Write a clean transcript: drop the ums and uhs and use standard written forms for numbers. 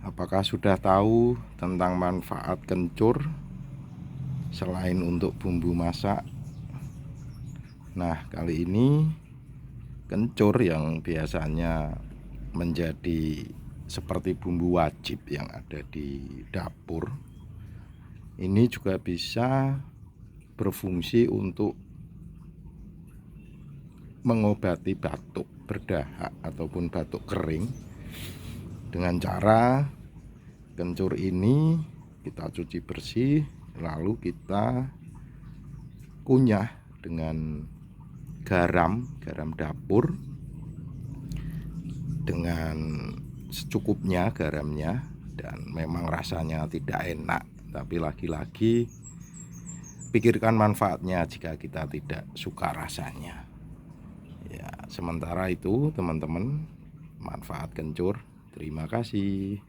Apakah sudah tahu tentang manfaat kencur selain untuk bumbu masak? Nah, kali ini kencur yang biasanya menjadi seperti bumbu wajib yang ada di dapur, ini juga bisa berfungsi untuk mengobati batuk berdahak ataupun batuk kering dengan cara kencur ini kita cuci bersih, lalu kita kunyah dengan garam dapur dengan secukupnya garamnya, dan memang rasanya tidak enak, tapi lagi-lagi pikirkan manfaatnya jika kita tidak suka rasanya. Ya, sementara itu teman-teman, manfaat kencur. Terima kasih.